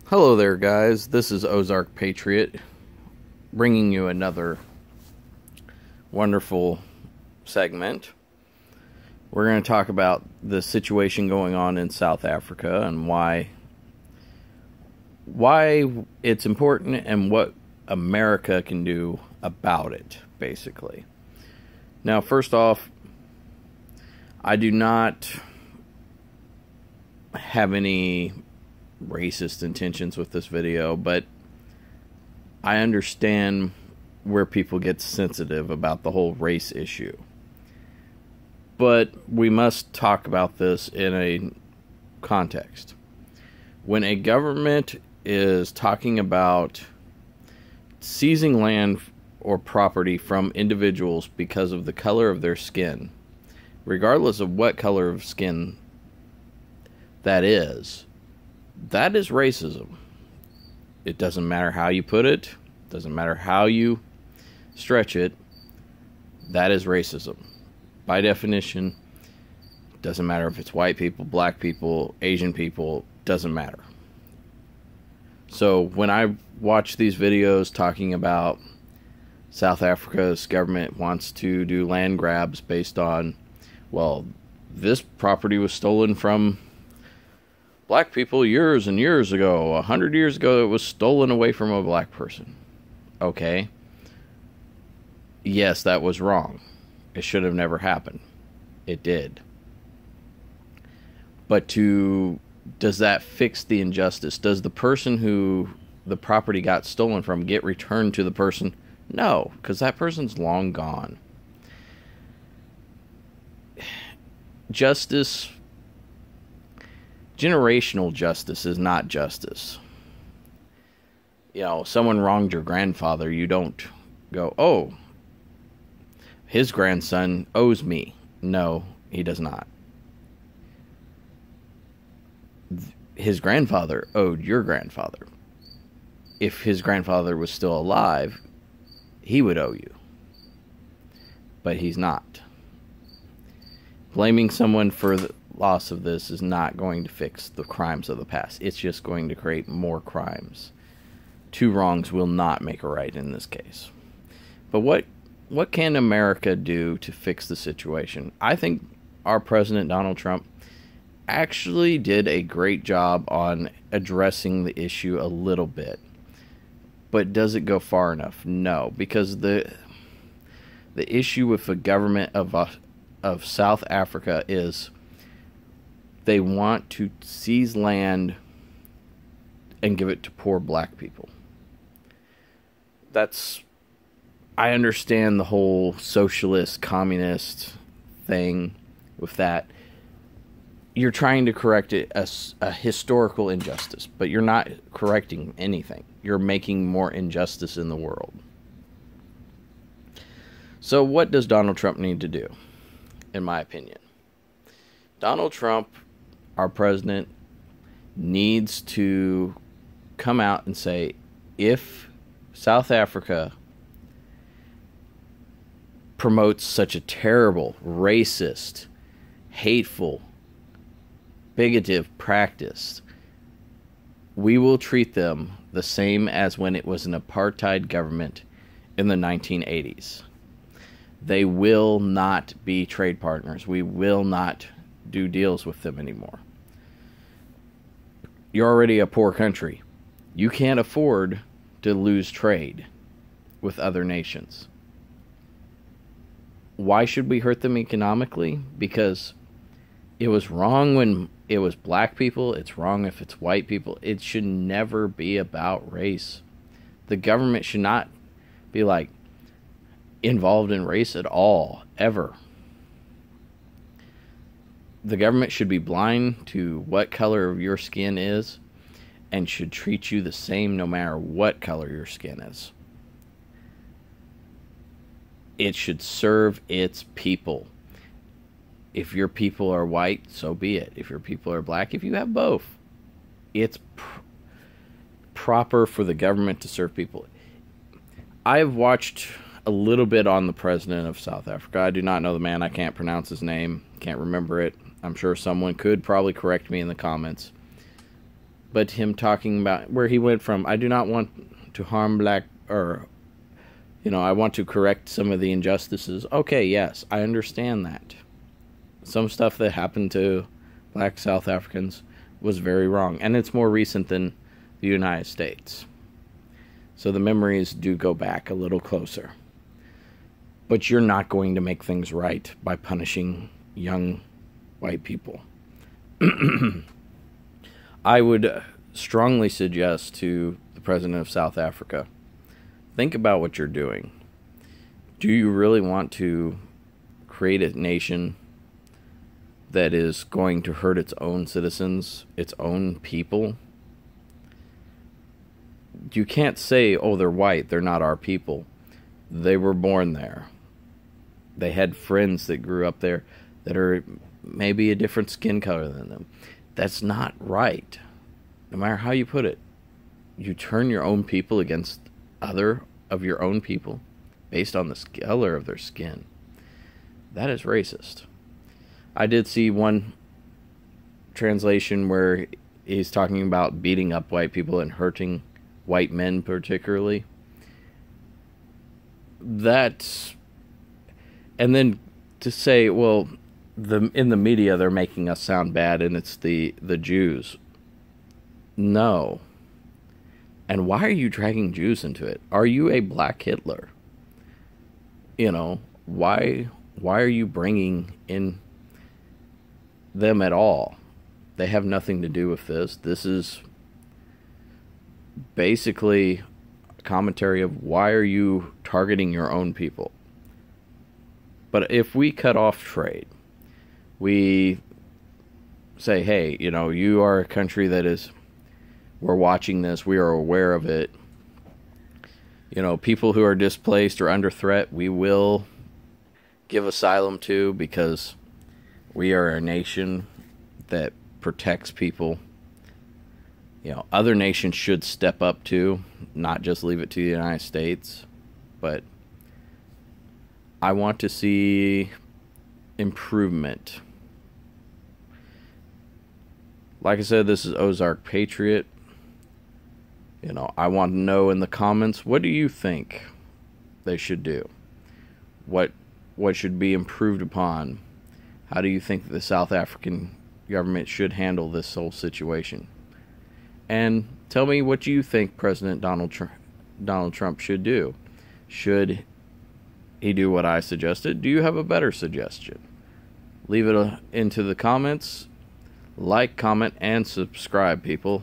Hello there, guys. This is Ozark Patriot bringing you another wonderful segment. We're going to talk about the situation going on in South Africa and why it's important and what America can do about it, basically. Now, first off, I do not have any racist intentions with this video, but I understand where people get sensitive about the whole race issue. But we must talk about this in a context. When a government is talking about seizing land or property from individuals because of the color of their skin, regardless of what color of skin that is racism. It doesn't matter how you put it, doesn't matter how you stretch it, that is racism. By definition, doesn't matter if it's white people, black people, Asian people, doesn't matter. So when I watch these videos talking about South Africa's government wants to do land grabs based on, well, this property was stolen from black people years and years ago. 100 years ago, it was stolen away from a black person. Okay. Yes, that was wrong. It should have never happened. It did. But does that fix the injustice? Does the person who the property got stolen from get returned to the person? No, because that person's long gone. Generational justice is not justice. You know, someone wronged your grandfather, you don't go, oh, his grandson owes me. No, he does not. His grandfather owed your grandfather. If his grandfather was still alive, he would owe you. But he's not. Blaming someone for the loss of this is not going to fix the crimes of the past. It's just going to create more crimes. Two wrongs will not make a right in this case. But what can America do to fix the situation? I think our president, Donald Trump, actually did a great job on addressing the issue a little bit. But does it go far enough? No, because the issue with the government of South Africa is they want to seize land and give it to poor black people. I understand the whole socialist, communist thing with that. You're trying to correct it as a historical injustice, but you're not correcting anything. You're making more injustice in the world. So what does Donald Trump need to do, in my opinion? Donald Trump, our president, needs to come out and say, if South Africa promotes such a terrible, racist, hateful, bigoted practice, we will treat them the same as when it was an apartheid government in the 1980s. They will not be trade partners. We will not do deals with them anymore. You're already a poor country. You can't afford to lose trade with other nations. Why should we hurt them economically? Because it was wrong when it was black people. It's wrong if it's white people. It should never be about race. The government should not be involved in race at all, ever. The government should be blind to what color of your skin is and should treat you the same no matter what color your skin is. It should serve its people. If your people are white, so be it. If your people are black, if you have both, it's proper for the government to serve people. I've watched a little bit on the president of South Africa. I do not know the man. I can't pronounce his name. Can't remember it. I'm sure someone could probably correct me in the comments. But him talking about where he went from, I do not want to harm black, or, I want to correct some of the injustices. Okay, yes, I understand that. Some stuff that happened to black South Africans was very wrong. And it's more recent than the United States. So the memories do go back a little closer. But you're not going to make things right by punishing young white people. I would strongly suggest to the president of South Africa, think about what you're doing. Do you really want to create a nation that is going to hurt its own citizens, its own people? You can't say, oh, they're white, they're not our people. They were born there. They had friends that grew up there that are maybe a different skin color than them. That's not right. No matter how you put it, you turn your own people against other of your own people based on the color of their skin. That is racist. I did see one translation where he's talking about beating up white people and hurting white men particularly. That's... And then to say, well, in the media they're making us sound bad and it's the Jews. No. And why are you dragging Jews into it? Are you a black Hitler? Why are you bringing in them at all? They have nothing to do with this. This is basically a commentary of why are you targeting your own people? But if we cut off trade, we say, hey, you are a country that is, we're watching this, we are aware of it. People who are displaced or under threat, we will give asylum to, because we are a nation that protects people. Other nations should step up too, not just leave it to the United States. But I want to see improvement. Like I said, this is Ozark Patriot. I want to know in the comments, what do you think they should do? What should be improved upon? How do you think the South African government should handle this whole situation? And tell me what you think President Donald Trump should do. Should he do what I suggested? Do you have a better suggestion? Leave it into the comments. Like, comment, and subscribe, people.